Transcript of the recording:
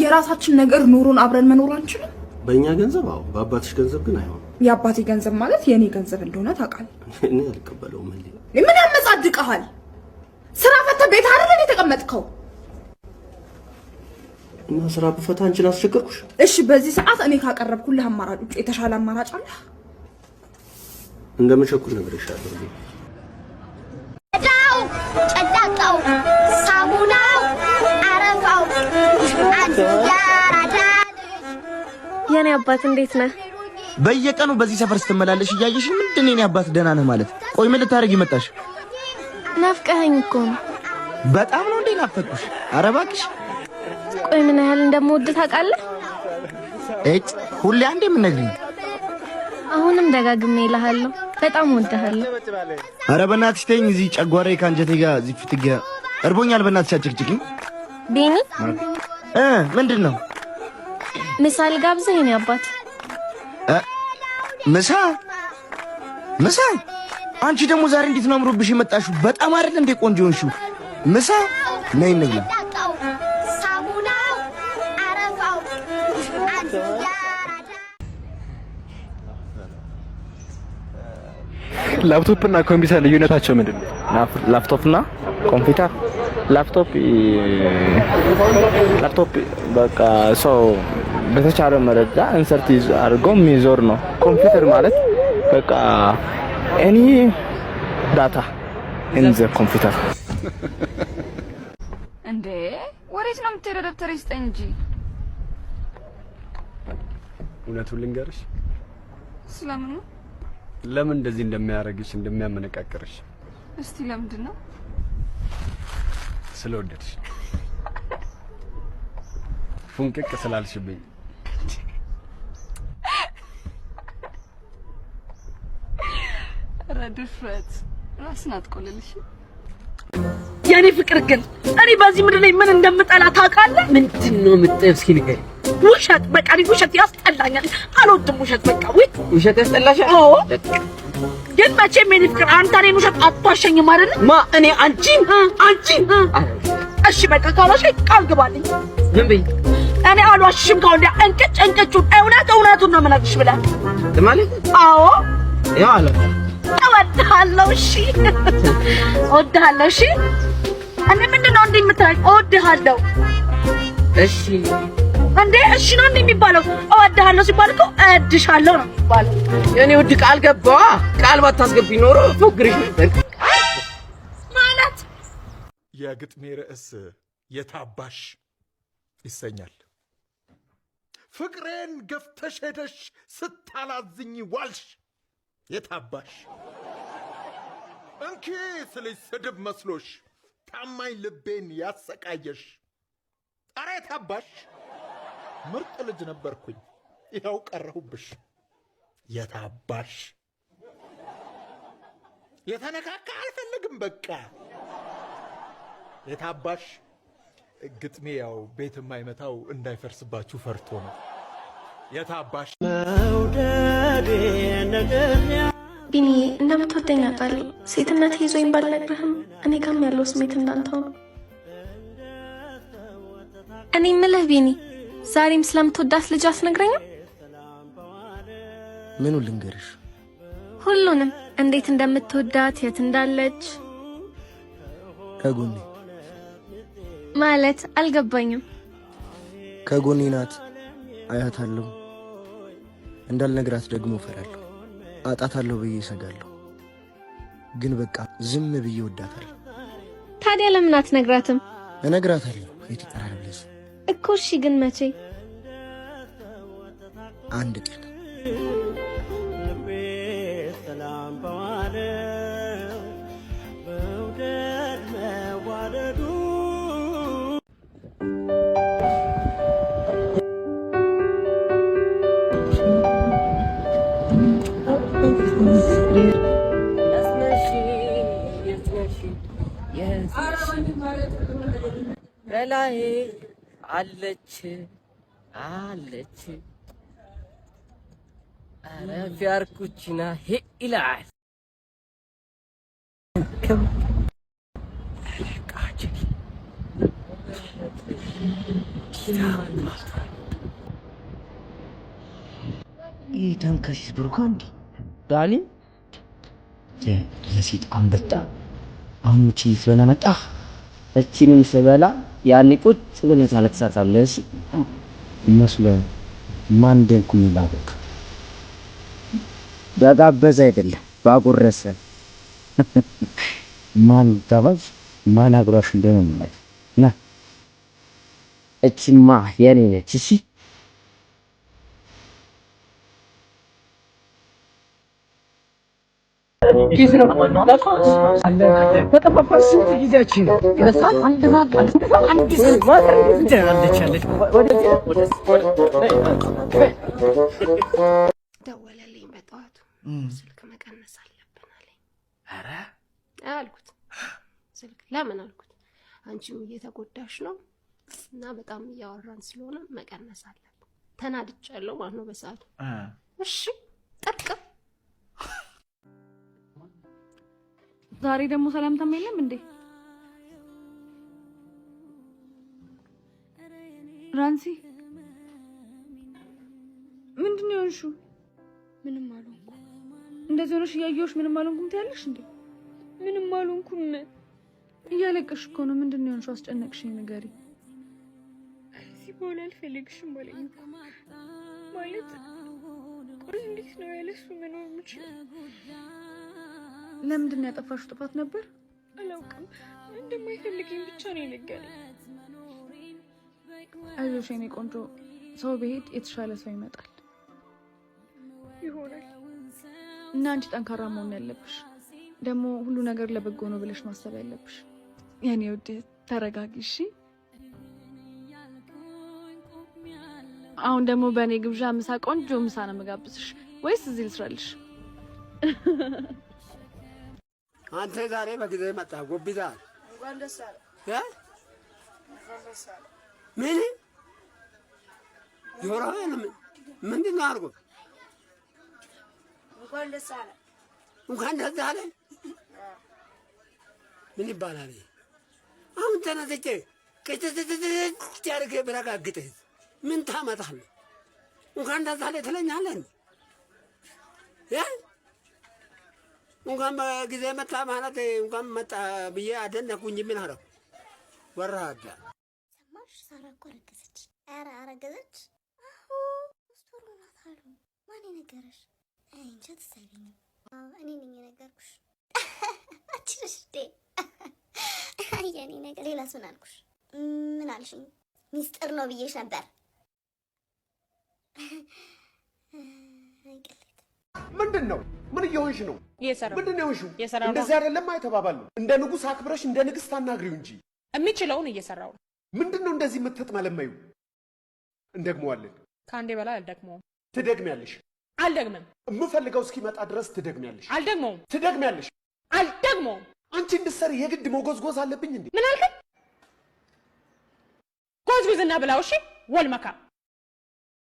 የራሳችን ነገር ኑሮን አብረን መኖር አንችልም? በእኛ ገንዘብ አዎ፣ በአባትሽ ገንዘብ ግን አይሆንም። የአባቴ ገንዘብ ማለት የኔ ገንዘብ እንደሆነ ታውቃለህ። እኔ አልቀበለውም። ምን ያመጻድቅሃል? ስራ ፈተህ ቤት አይደል የተቀመጥከው? እና ስራ ብፈታ አንቺን አስቸገርኩሽ? እሺ፣ በዚህ ሰዓት እኔ ካቀረብኩልህ አማራጭ ውጭ የተሻለ አማራጭ አለ? እንደምቸኩል ነግሬሻለሁ። ጨዳቃው ሳሙናው አረፋው የኔ አባት እንዴት ነህ? በየቀኑ በዚህ ሰፈር ስትመላለሽ እያየሽ ምንድነው የኔ አባት ደህና ነህ ማለት? ቆይ ምን ልታረጊ መጣሽ? ናፍቀኸኝ እኮ ነው። በጣም ነው እንዴ ናፈቅኩሽ? ኧረ እባክሽ። ቆይ ምን ያህል እንደምወድ ታውቃለህ? እጭ ሁሌ አንዴ ምን ነግሪኝ? አሁንም ደጋግሜ እልሃለሁ፣ በጣም እወድሃለሁ። ኧረ በእናትሽ ተይኝ። እዚህ ጨጓራዬ ከአንጀቴ ጋር እዚህ ፍትጌ እርቦኛል። በእናትሽ አጭቅጭቂኝ። ቢኒ ምንድን ነው? ምሳ ልጋብዝህ የኔ አባት? ምሳ? አንቺ ደግሞ ዛሬ እንዴት ነው አምሮብሽ የመጣሽው? በጣም አይደል እንዴ ቆንጆ ሆንሽው። ምሳ ነይ ነይ። ላፕቶፕ እና ኮምፒውተር ልዩነታቸው ምንድነው? ላፕቶፕ እና ኮምፒውተር ላፕቶፕ በቃ ሰው በተቻለ መረጃ ኢንሰርት አድርጎ የሚዞር ነው። ኮምፒውተር ማለት በቃ ኤኒ ዳታ ኢን ዘ ኮምፒውተር። እንዴ ወዴት ነው የምትሄደው? ደብተር ይስጠኝ እንጂ። እውነቱን ልንገርሽ። ስለምን ነው? ለምን እንደዚህ እንደሚያረግሽ እንደሚያመነቃቅርሽ። እስቲ ለምንድን ነው? ስለወደድሽ ፉንቅቅ ስላልሽብኝ። ረድፍረት ራስን አትቆልልሽ። የኔ ፍቅር ግን እኔ በዚህ ምድር ላይ ምን እንደምጠላ ታውቃለህ? ምንድነው የምትጠይው? እስኪ ንገሪኝ። ውሸት። በቃ እኔ ውሸት ያስጠላኛል። አልወድም ውሸት። በቃ ውሸት ያስጠላሻል? አዎ። ግን መቼም የኔ ፍቅር አንተ እኔን ውሸት አትዋሸኝም አይደል? እኔ አንቺን እሺ በቃ ካላልሽ ቃል ግባልኝ። ምን በይ? እኔ አልዋሽሽም። ካሁን እንቅጩን እውነቱን ነው የምነግርሽ ብለህ ማለት? አዎ። ያው አለ እወድሃለሁ። እሺ እወድሃለሁ። እሺ እኔ ምንድነው እንዴ የምትለኝ? እወድሃለሁ። እሺ እንዴ እሺ ነው እንዴ የሚባለው? እወድሃለሁ ሲባል እኮ እወድሻለሁ ነው የሚባለው። የኔ ውድ ቃል ገባ። ቃል ባታስገቢ ኖሮ ፎግርሽ ነበር ማለት። የግጥሜ ርዕስ የታባሽ ይሰኛል። ፍቅሬን ገፍተሽ ሄደሽ ስታላዝኝ ዋልሽ የታባሽ እንኪ ስልሽ ስድብ መስሎሽ ታማኝ ልቤን ያሰቃየሽ አረ የታባሽ ምርጥ ልጅ ነበርኩኝ ይኸው ቀረሁብሽ የታባሽ የተነካካ አልፈልግም በቃ የታባሽ ግጥሜ ያው ቤት የማይመታው እንዳይፈርስባችሁ ፈርቶ ነው የታባሽ ቢኒ እንደምትወደኝ አውቃለሁ። ሴትነት ይዞኝ ባልነግርህም እኔ ጋርም ያለው ስሜት እንዳንተው ነው። እኔ የምልህ ቢኒ ዛሬም ስለምትወዳት ልጅ አትነግረኝም? ምኑን ልንገርሽ? ሁሉንም። እንዴት እንደምትወዳት፣ የት እንዳለች። ከጎኔ ማለት አልገባኝም። ከጎኔ ናት፣ አያታለሁ። እንዳልነግራት ደግሞ እፈራለሁ። አጣታለሁ ብዬ እሰጋለሁ። ግን በቃ ዝም ብዬ እወዳታለሁ። ታዲያ ለምን አትነግራትም? እነግራታለሁ። የት ይቀራል ብለሽ እኮ። እሺ ግን መቼ? አንድ ቀን በላይ አለች አረ ፊያርኩችና ይላል ይተንከስ ብሩካንዲ ዳሊ ለሲት አንበጣ አሁን ስለመጣ እቺንም ስበላ ያኔ ቁጭ ብለህ ታለቅሳታለህ ይመስላል ማን ደንኩኝ ላበቅ በጋበዘ አይደለም ባጎረሰ ማን ታባዝ ማን አግሯሽ እንደምን ና እቺማ የኔ ነች እሺ ኪስራ ማናላፋ አለ ተጠፋፋስ ጊዜያችን ይረሳል አንድ ማጥረቻለች ደወለልኝ በጠዋቱ ስልክ መቀነስ አለብን አለኝ አረ አልኩት ስልክ ለምን አልኩት አንቺም እየተጎዳሽ ነው እና በጣም እያወራን ስለሆነ መቀነስ አለብን ተናድቻለሁ ማለት ነው በሰዓቱ እሺ ጠቅ ዛሬ ደግሞ ሰላምታም የለም እንዴ ራንሲ ምንድነው ያልሽው ምንም አልሆንኩ እንደዚህ ሆነሽ ያየሁሽ ምንም አልሆንኩም ትያለሽ እንዴ ምንም አልሆንኩም እያለቀሽ እኮ ነው ምንድነው ያልሽው አስጨነቅሽኝ ንገሪ ሲቦል አልፈልግሽም ማለት ቆይ እንዴት ነው ያለሱ መኖር የምችለው ለምንድን ነው ያጠፋሽው ጥፋት ነበር አላውቅም እንደማይፈልገኝ ብቻ ነው የነገረኝ አይዞሽ የኔ ቆንጆ ሰው በሄድ የተሻለ ሰው ይመጣል ይሆናል እና አንቺ ጠንካራ መሆን ያለብሽ ደግሞ ሁሉ ነገር ለበጎ ነው ብለሽ ማሰብ ያለብሽ የኔ ውድ ተረጋጊ እሺ አሁን ደግሞ በእኔ ግብዣ ምሳ ቆንጆ ምሳ ነው የምጋብዝሽ ወይስ እዚህ ልስራልሽ አንተ ዛሬ በጊዜ መጣ ጎብዛል እንኳን ደስ አለ ምን ይወራል ምንድን ነው አርጎ እንኳን ደስ አለ ምን ይባላል አሁን ተነስቼ ከጨጨጨጨ ያርገ ብረጋግጥ ምን ታመጣለህ እንኳን ደስ አለ ትለኛለህ እንኳን በጊዜ መጣ ማለት እንኳን መጣ ብዬ አደነኩኝ ምን አረኩ ወራዳ ሰማሽ ሳራ እኮ አረገዘች ኧረ አረገዘች አሁ ስቶር ናት አሉ ማን ነገረሽ እንጃ ተሰለኝ እኔ ነኝ የነገርኩሽ አትሽቴ አየኔ ነገር ሌላስ ምን አልኩሽ ምን አልሽኝ ሚስጥር ነው ብዬሽ ነበር ምንድነው ምን እየሆንሽ ነው ምንድነው የሆንሽው እንደዚህ አይደለም አይተባባሉ እንደ ንጉስ አክብረሽ እንደ ንግስት አናግሪው እንጂ እሚችለውን እየሰራው ነው ምንድነው እንደዚህ የምትጥመለመዩ እንደግመዋለን ካንዴ በላይ አልደግመውም ትደግሚያለሽ አልደግመም የምፈልገው እስኪመጣ ድረስ ትደግሚያለሽ አልደግመውም አንቺ እንድትሰሪ የግድ መጎዝጎዝ አለብኝ እንዴ ምን አልከኝ ጎዝጉዝና ብላው እሺ ወልመካ